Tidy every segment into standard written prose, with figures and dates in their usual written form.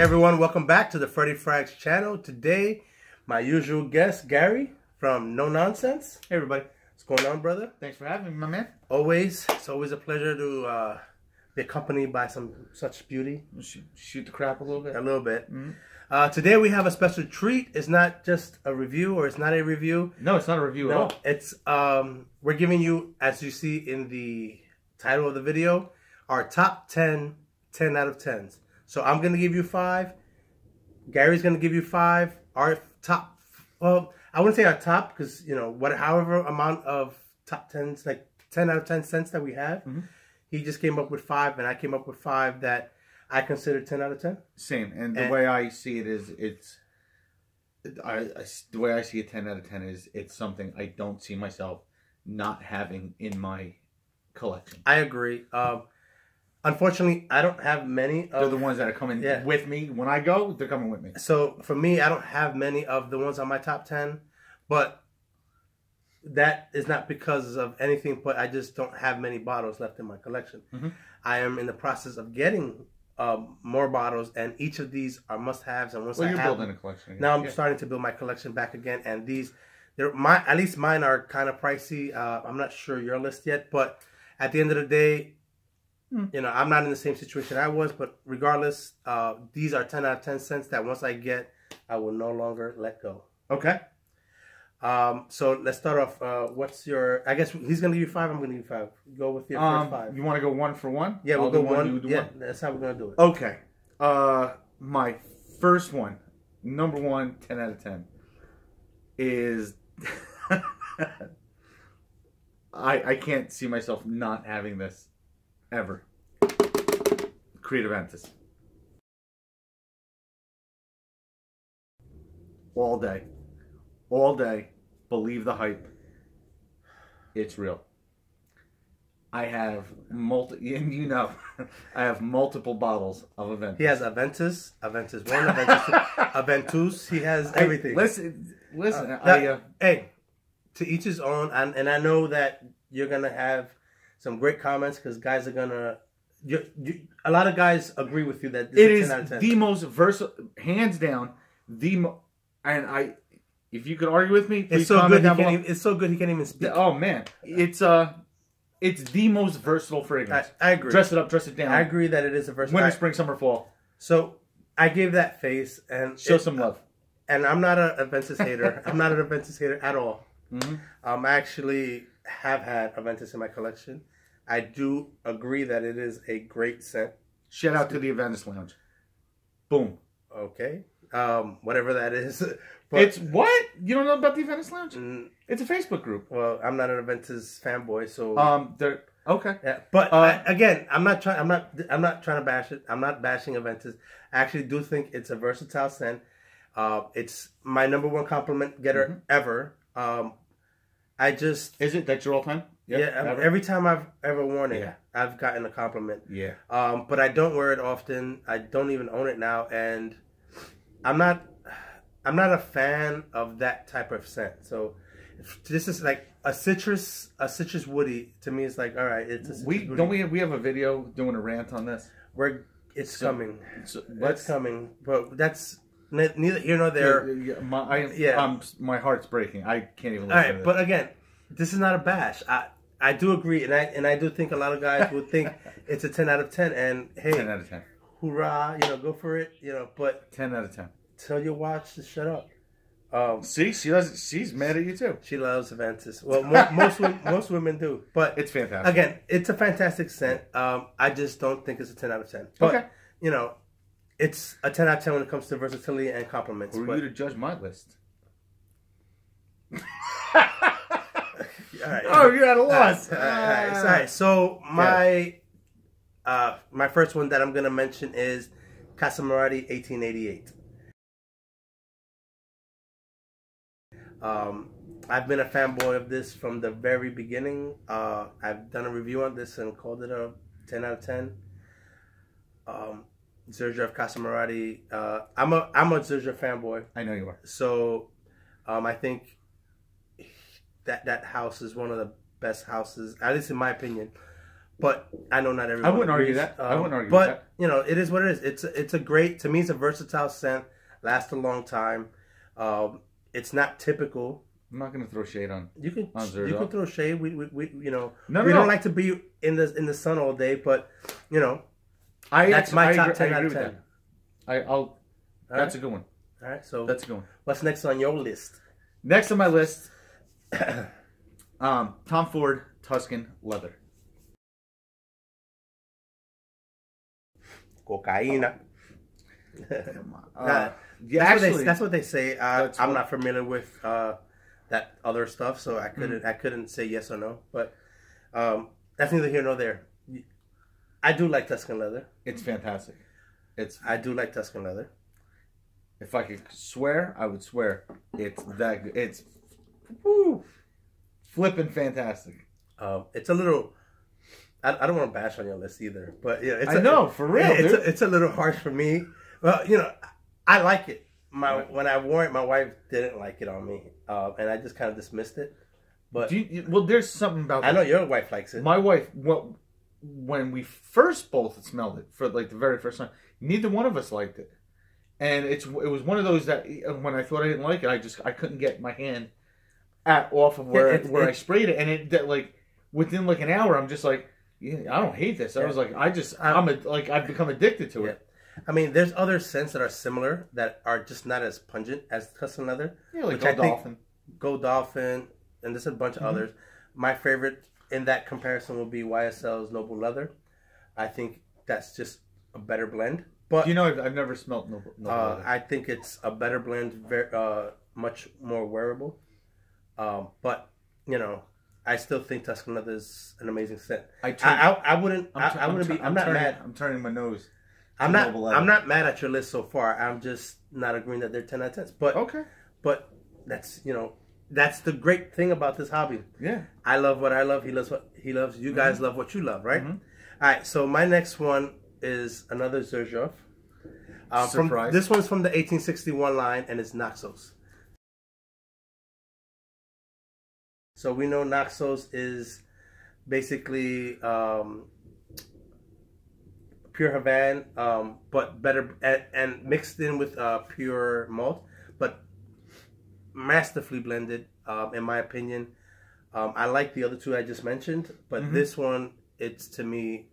Hey everyone, welcome back to the Freddy Frags channel. Today, my usual guest, Gary from No Nonsense. Hey everybody. What's going on, brother? Thanks for having me, my man. It's always a pleasure to be accompanied by such beauty. Shoot the crap a little bit. A little bit. Today we have a special treat. It's not just a review, or it's not a review. No, it's not a review at all. It's we're giving you, as you see in the title of the video, our top 10 out of 10s. So I'm going to give you 5. Gary's going to give you 5. Our top, well, I wouldn't say our top because, you know, however amount of top 10s, like 10 out of 10 cents that we have, he just came up with 5 and I came up with 5 that I consider 10 out of 10. Same. And the way I see it is, the way I see a 10 out of 10 is it's something I don't see myself not having in my collection. I agree. Unfortunately, I don't have many of... They're the ones that are coming with me. When I go, they're coming with me. So, for me, I don't have many of the ones on my top 10. But that is not because of anything, but I just don't have many bottles left in my collection. I am in the process of getting more bottles, and each of these are must-haves. And once you're building a collection again. Now I'm starting to build my collection back again, and these... at least mine are kind of pricey. I'm not sure your list yet, but at the end of the day... You know, I'm not in the same situation I was, but regardless, these are 10 out of 10 cents that once I get, I will no longer let go. Okay. So let's start off. What's your? I guess he's gonna give you 5. I'm gonna give you 5. Go with your first 5. You want to go one for one? Yeah, we'll go one. Yeah, that's how we're gonna do it. Okay. My first one, number 1, 10 out of 10, is I can't see myself not having this. Ever. Creed Aventus. All day. All day. Believe the hype. It's real. I have and you know, I have multiple bottles of Aventus. He has Aventus 1, Aventus 2, Aventus. He has everything. Listen. Hey, to each his own, and I know that you're gonna have some great comments because guys are gonna. A lot of guys agree with you that this is 10 out of 10. The most versatile, hands down. If you could argue with me, please comment down below. It's so good he can't even speak. Oh man, it's the most versatile fragrance. I agree. Dress it up, dress it down. I agree that it is a versatile. Winter, spring, summer, fall. So I gave that face and show some love. And I'm not an Aventus hater. I'm not an Aventus hater at all. I actually have had Aventus in my collection. I do agree that it is a great scent. Shout out to the Aventus Lounge. Boom. Okay. Whatever that is. But it's what? You don't know about the Aventus Lounge? It's a Facebook group. Well, I'm not an Aventus fanboy, so they're okay. Yeah, but again, I'm not trying to bash it. I'm not bashing Aventus. I actually do think it's a versatile scent. It's my number 1 compliment getter ever. Is it that your all time? Yeah, every time I've ever worn it, I've gotten a compliment. Yeah. But I don't wear it often. I don't even own it now, and I'm not a fan of that type of scent. So this is like a citrus woody to me. It's like, all right, it's a citrus woody. We have a video doing a rant on this. It's coming. It's coming, but that's neither here nor there. My heart's breaking. I can't even listen to this. But again, this is not a bash. I do agree, and I do think a lot of guys would think it's a 10 out of 10. And hey, 10 out of 10. Hoorah! You know, go for it. You know, but 10 out of 10. Tell your watch to shut up. See, she's mad at you too. She loves Aventus. Well, most women do, but it's fantastic. Again, it's a fantastic scent. I just don't think it's a 10 out of 10. But, you know, it's a 10 out of 10 when it comes to versatility and compliments. Who are you to judge my list? All right. Oh, you're at a loss. All right. So my first one that I'm gonna mention is Casa Marati 1888. I've been a fanboy of this from the very beginning. I've done a review on this and called it a 10 out of 10. Xerjoff Casa Marati. I'm a Xerjoff fanboy. I know you are. So I think that house is one of the best houses, at least in my opinion, but I know not everyone. I wouldn't argue agrees. that. I wouldn't argue but, that. you know, it is what it is. It's a great, to me, it's a versatile scent. Lasts a long time. It's not typical. I'm not going to throw shade on. You can Xerjoff. throw shade. We you know, No, we don't like to be in the sun all day, but you know, that's my top 10 out of 10. That's a good one. All right, so That's a good one. what's next on your list? Next on my list, Tom Ford Tuscan Leather. Cocaína. Actually, That's what they say. That's I'm what- not familiar with that other stuff, so I couldn't say yes or no. But that's neither here nor there. I do like Tuscan leather. it's fantastic. I do like Tuscan leather. If I could swear, I would swear it's that good. It's flipping fantastic. It's a little. I don't want to bash on your list either, but yeah, I know, for real, dude. It's a little harsh for me. Well, you know, I like it. When I wore it, my wife didn't like it on me, and I just kind of dismissed it. But Well, there's something about. I know your wife likes it. My wife, when we first both smelled it for like the very first time, neither one of us liked it, and it was one of those that when I thought I didn't like it, I couldn't get my hand off of where I sprayed it, and like within like an hour, I'm just like, yeah, I don't hate this. I was like, I've become addicted to it. I mean, there's other scents that are similar that are just not as pungent as Tuscan leather. Yeah, like Gold Dolphin. Gold Dolphin, and there's a bunch of others. My favorite in that comparison will be YSL's Noble Leather. I think that's just a better blend. But You know, I've never smelled Noble Leather. I think it's a better blend, much more wearable. But you know, I still think Tuscan leather is an amazing scent. I wouldn't be. I'm not mad. I'm turning my nose. I'm Noble Leather. not mad at your list so far. I'm just not agreeing that they're 10 out of 10s. But Okay. but that's that's the great thing about this hobby. Yeah. I love what I love. He loves what he loves. You guys love what you love, right? Mm-hmm. All right. So my next one is another Xerjoff. Surprise. This one's from the 1861 line, and it's Naxos. So we know Naxos is basically pure Havana, but better and mixed in with pure malt, but masterfully blended, in my opinion. I like the other two I just mentioned, but this one, it's to me,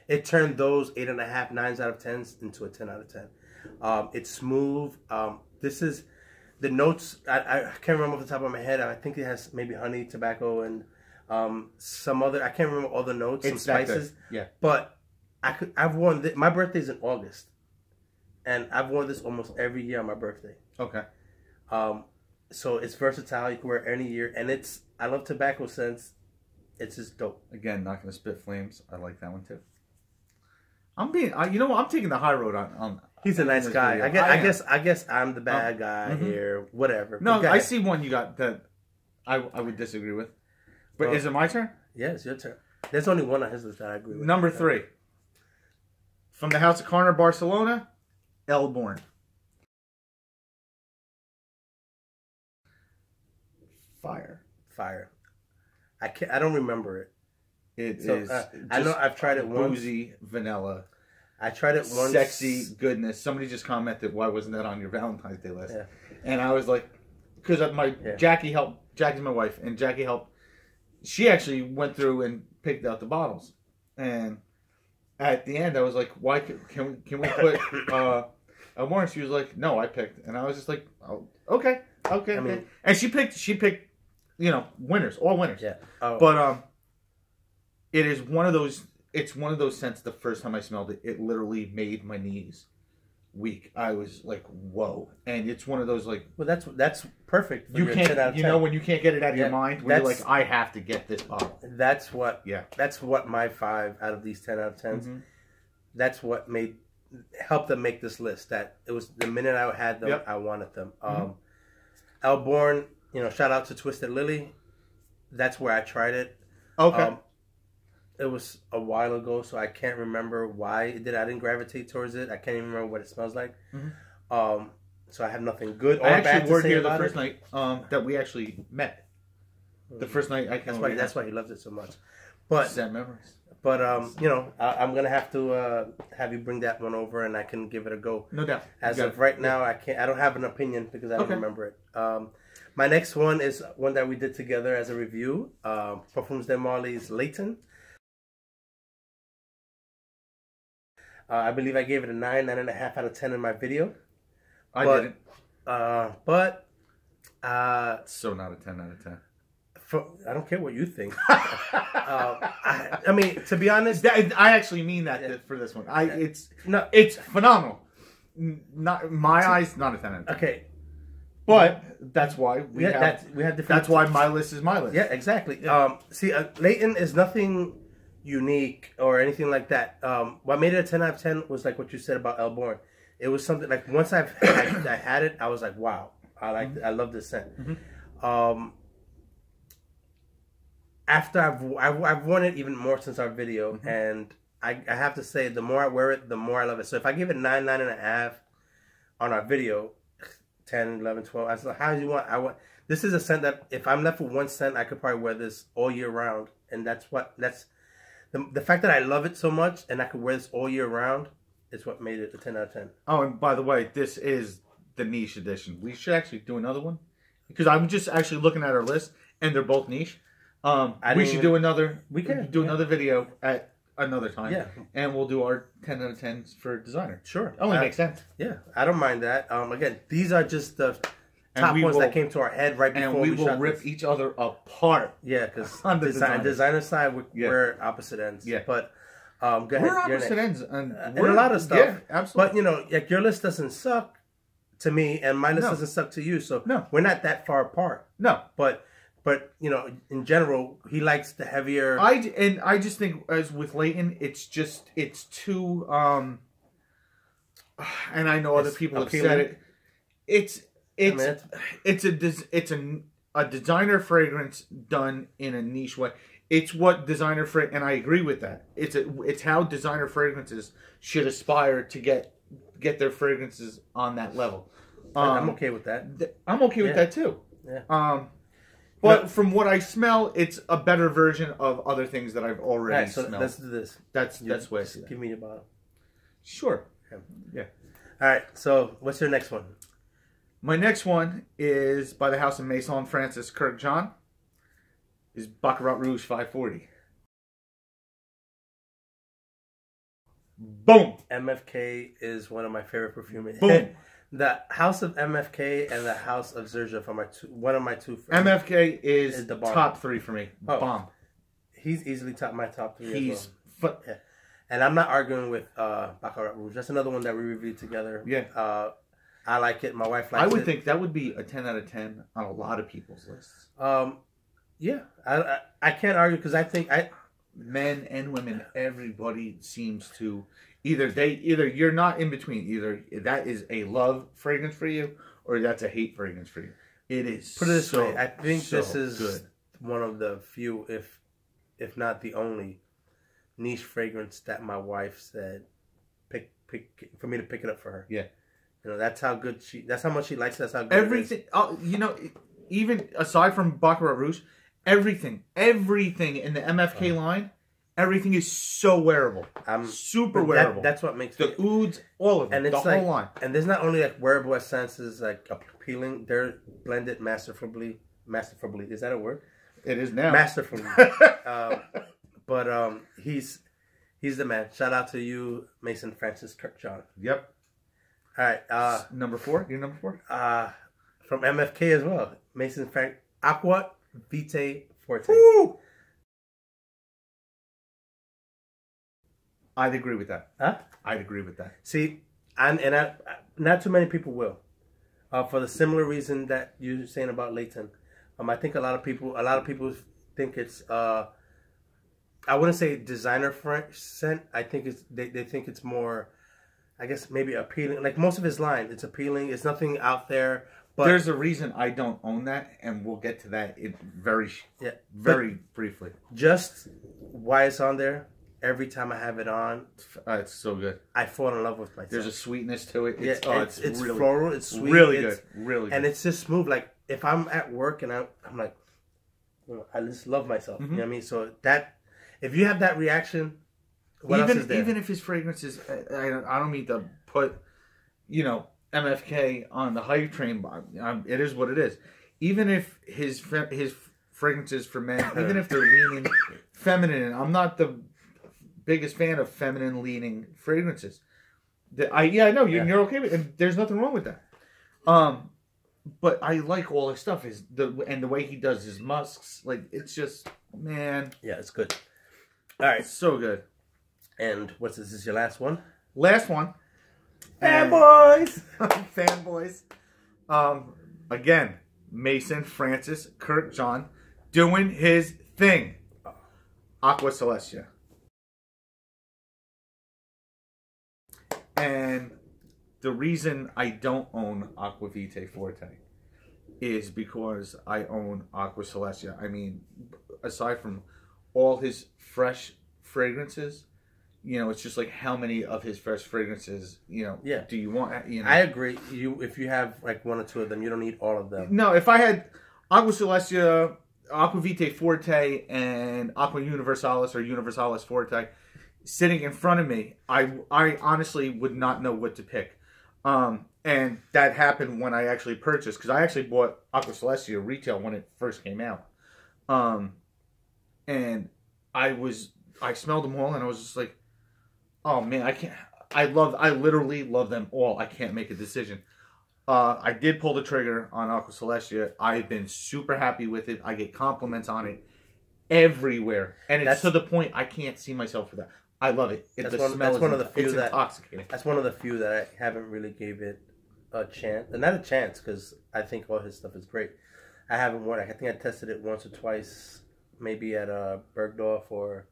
it turned those 8.5, 9s out of 10s into a 10 out of 10. It's smooth. This is the notes. I can't remember off the top of my head. I think it has maybe honey, tobacco, and some other. I can't remember all the notes. It's some spices. Good. Yeah. But I've worn this. My birthday's in August, and I've worn this almost every year on my birthday. Okay. So it's versatile. You can wear it any year, and I love tobacco scents. It's just dope. Again, not gonna spit flames. I like that one too. I'm taking the high road on. He's a nice guy. Video. I guess I'm the bad guy here. Whatever. No, But go I ahead. see one you got that I would disagree with. But is it my turn? Yeah, it's your turn. There's only one on his list that I agree with. Number 3. From the House of Carner, Barcelona, Elborn. Fire. I don't remember it. It is. I know I've tried it once. Boozy vanilla. I tried it once. Sexy goodness. Somebody just commented, "Why wasn't that on your Valentine's Day list?" Yeah. And I was like, because Jackie helped. Jackie's my wife, and Jackie helped. She actually went through and picked out the bottles, and at the end, I was like, "Why can we put a warrant?" She was like, "No, I picked," and I was just like, "Oh, okay." I mean, and she picked, winners, all winners. Yeah. Oh. But it is one of those. It's one of those scents. The first time I smelled it, it literally made my knees weak. I was like, "Whoa!" And it's one of those like. Well, that's perfect. For You your 10 out can't. of You 10. know when you can't get it out of your mind. When you're that's- like, "I have to get this bottle." That's what. Yeah. That's what my 5 out of these 10 out of 10s. That's what helped them make this list. That it was the minute I had them, I wanted them. Elborn, shout out to Twisted Lily. That's where I tried it. Okay. It was a while ago, so I can't remember why I didn't gravitate towards it. I can't even remember what it smells like. So I have nothing good or I bad actually to worked say here the about first it. night that we actually met. The first night I came over. That's why he loves it so much. But sad memories. But you know, I'm gonna have to have you bring that one over, and I can give it a go. No doubt. As of right now, I can't. I don't have an opinion because I don't remember it. My next one is one that we did together as a review. Parfums de Marly's Layton. I believe I gave it a 9.5 out of 10 in my video. I didn't. So not a 10 out of 10. I don't care what you think. I mean, to be honest, I actually mean that for this one. It's phenomenal. Not my eyes, not a 10 out of 10. Okay, but that's why we have different. That's why my list is my list. Yeah, exactly. See, Layton is nothing unique or anything like that. What made it a 10 out of 10 was like what you said about Elborn. It was something like once I had it, I was like, wow, I love this scent. After I've worn it even more since our video, and I have to say, the more I wear it, the more I love it. So if I give it 9.5 on our video, 10, 11, 12, I was like, how do you want? This is a scent that if I'm left with one scent, I could probably wear this all year round, and that's the fact that I love it so much and I could wear this all year round is what made it a 10 out of 10. Oh, and by the way, this is the niche edition. We should actually do another one because I'm just actually looking at our list, and they're both niche. We should do another. We can do another video at another time. Yeah, and we'll do our 10 out of 10s for designer. Sure, it only makes sense. Yeah, I don't mind that. Again, these are just the top ones that came to our head right before we will rip each other apart. Yeah, because on the designer side, we're opposite ends. Yeah, but go ahead. We're opposite ends, and a lot of stuff. Yeah, absolutely. But you know, like your list doesn't suck to me, and my list doesn't suck to you. So we're not that far apart. No, But you know, in general, he likes the heavier. I just think as with Layton, it's too. And I know other people have said it. It's a designer fragrance done in a niche way. It's what designer and I agree with that. It's how designer fragrances should aspire to get their fragrances on that level. I'm okay with that. I'm okay with that too. Yeah. But from what I smell, it's a better version of other things that I've already smelled. Let's do this. That's what I see. Give me your bottle. Sure. Yeah. All right. So, what's your next one? My next one is by the House of Maison Francis Kurkdjian. Is Baccarat Rouge 540. Boom. MFK is one of my favorite perfumes. Boom. The House of MFK and the House of Xerjoff are one of my two. MFK is the top 3 for me. Oh, bomb. He's easily my top 3 as well. Yeah. And I'm not arguing with Baccarat Rouge. That's another one that we reviewed together. Yeah. I like it. My wife likes it. I would think that would be a 10 out of 10 on a lot of people's lists. Yeah. I can't argue because I think men and women, everybody seems to either you're not in between. Either that is a love fragrance for you, or that's a hate fragrance for you. It is. Put it this way, I think this is good. One of the few, if not the only, niche fragrance that my wife said pick for me to pick it up for her. Yeah, you know that's how good that's how much she likes. That's how good everything. You know, even aside from Baccarat Rouge, everything in the MFK line. Everything is so wearable. Super wearable. That's what makes the ouds, all of them, and it's the whole line. And there's not only like wearable essences like appealing; they're blended masterfully. Is that a word? It is now. Masterfully. But he's the man. Shout out to you, Mason Francis Kurkdjian. Yep. All right. Number 4. You're number 4. From MFK as well. Mason Frank Aqua Vitae Forte. Woo! I'd agree with that. Huh? I'd agree with that. See, and not too many people will, for the similar reason that you're saying about Layton. I think a lot of people think it's I wouldn't say designer scent. I think they think it's more, I guess maybe appealing. Like most of his line, it's appealing. It's nothing out there. But there's a reason I don't own that, and we'll get to that very briefly. Just why it's on there. Every time I have it on, it's so good. I fall in love with myself. There's a sweetness to it. It's really floral. It's sweet. Really good. Really good. And it's just smooth. Like if I'm at work and I'm like, I just love myself. You know what I mean? So that, If you have that reaction, what else is there? Even if his fragrances, I don't mean to put, MFK on the hype train, but it is what it is. Even if his fragrances for men, even if they're leaning feminine, I'm not the biggest fan of feminine leaning fragrances. I know you're okay with it, and there's nothing wrong with that. But I like all his stuff. The way he does his musks, like, it's just, man. Yeah, it's good. All right, so good. And what's this? Is this your last one? Last one. Fanboys. Fanboys. Again, Mason, Francis, Kirk, John, doing his thing. Aqua Celestia. And the reason I don't own Aqua Vitae Forte is because I own Aqua Celestia. I mean, aside from all his fresh fragrances, it's just like, how many of his fresh fragrances, do you want? I agree. If you have like one or two of them, you don't need all of them. No, if I had Aqua Celestia, Aqua Vitae Forte, and Aqua Universalis or Universalis Forte sitting in front of me, I honestly would not know what to pick. And that happened when I actually purchased, because I actually bought Aqua Celestia retail when it first came out. And I smelled them all, and I was just like, oh man, I literally love them all. I can't make a decision. I did pull the trigger on Aqua Celestia. I've been super happy with it. I get compliments on it everywhere. And it's to the point I can't see myself for that. I love it. It's intoxicating. That's one of the few that I haven't really gave it a chance. And not a chance, because I think all his stuff is great. I haven't worn it. I think I tested it once or twice, maybe at Bergdorf or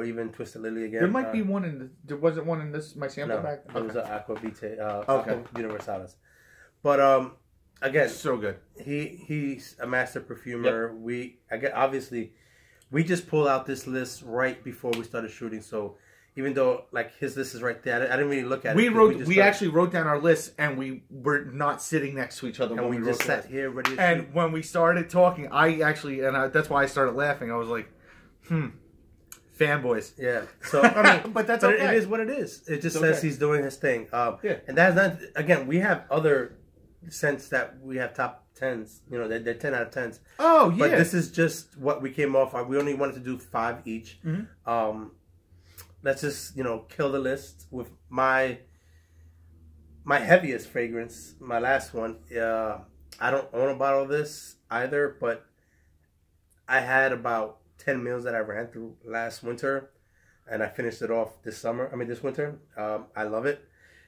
even Twisted Lily again. There might be one there wasn't one in my sample bag? It was Aqua Vitae, Aqua Universalis. But again, so good. He's a master perfumer. Yep. Obviously, we just pulled out this list right before we started shooting. So even though like his list is right there, I didn't really look at it. We actually wrote down our list, and we were not sitting next to each other when we just sat here ready to shoot. And when we started talking, that's why I started laughing. I was like, fanboys. Yeah. So I mean, but that's okay. It is what it is. It just says he's doing his thing. And that's not. Again, we have other scents that we have top 10s. They're 10 out of 10s. Oh yeah. But this is just what we came off. We only wanted to do 5 each. Mm-hmm. Let's just kill the list with my heaviest fragrance. My last one. I don't own a bottle of this either, but I had about 10 meals that I ran through last winter, and I finished it off this winter. I love it.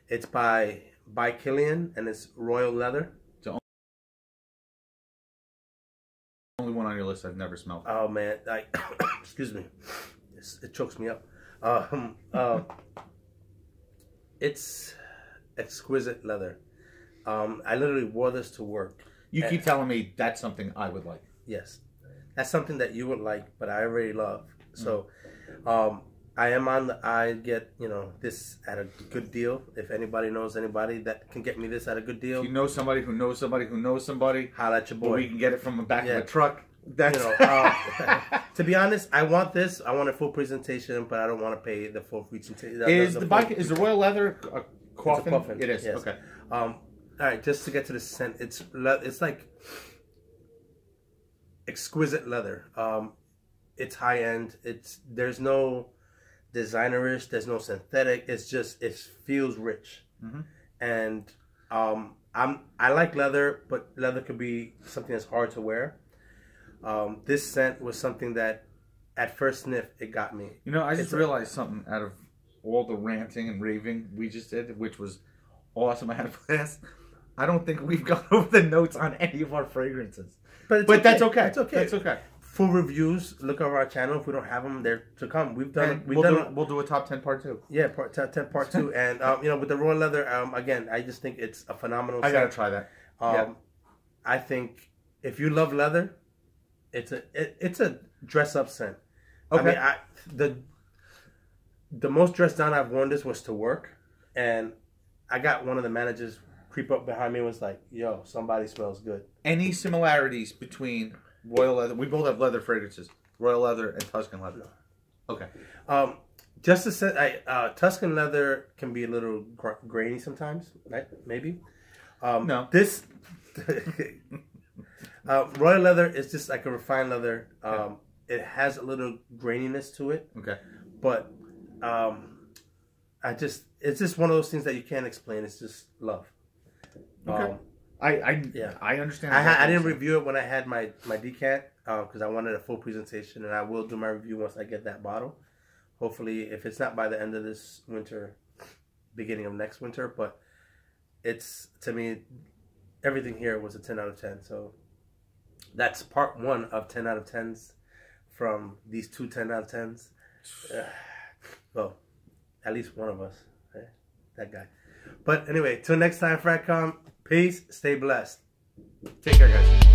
It's by Kilian, and it's Royal Leather. It's the only one on your list I've never smelled. Oh man, excuse me, it chokes me up. It's exquisite leather. I literally wore this to work. You keep telling me that's something I would like. Yes. That's something that you would like, but I already love. So, I get, this at a good deal. If anybody knows anybody that can get me this at a good deal. If you know somebody who knows somebody who knows somebody. Holla at your boy. We can get it from the back of a truck. That's to be honest, I want this. I want a full presentation, but I don't want to pay the full presentation. Is the Royal Leather a coffin? It's a coffin. It is. Yes. Okay. All right, just to get to the scent, it's like exquisite leather. It's high end. There's no designerish. There's no synthetic. It feels rich. Mm-hmm. And I like leather, but leather could be something that's hard to wear. This scent was something that at first sniff it got me. I just realized something out of all the ranting and raving we just did, which was awesome. I had a blast. I don't think we've gone over the notes on any of our fragrances. But that's okay. It's okay. That's okay. Full reviews. Look over our channel. If we don't have them, they're to come. We'll do a top 10 part 2. Yeah, top 10 part 2. And with the Royal Leather, again, I just think it's a phenomenal scent. I gotta try that. I think if you love leather, it's a dress up scent. Okay. I mean, the most dressed down I've worn this was to work, and I got one of the managers creep up behind me and was like, yo, somebody smells good. Any similarities between Royal Leather? We both have leather fragrances. Royal Leather and Tuscan Leather. Just to say, Tuscan leather can be a little grainy sometimes, right? Maybe. No. This royal leather is just like a refined leather. It has a little graininess to it. Okay. But it's just one of those things that you can't explain. It's just love. Okay. I understand. I didn't review it when I had my decant because I wanted a full presentation, and I will do my review once I get that bottle. Hopefully, if it's not by the end of this winter, beginning of next winter, but it's, to me, everything here was a 10 out of 10. So that's part 1 of 10 out of 10s from these 2 10 out of 10s. Well, at least one of us, right? That guy. But anyway, till next time, Fragcom, peace, stay blessed. Take care, guys.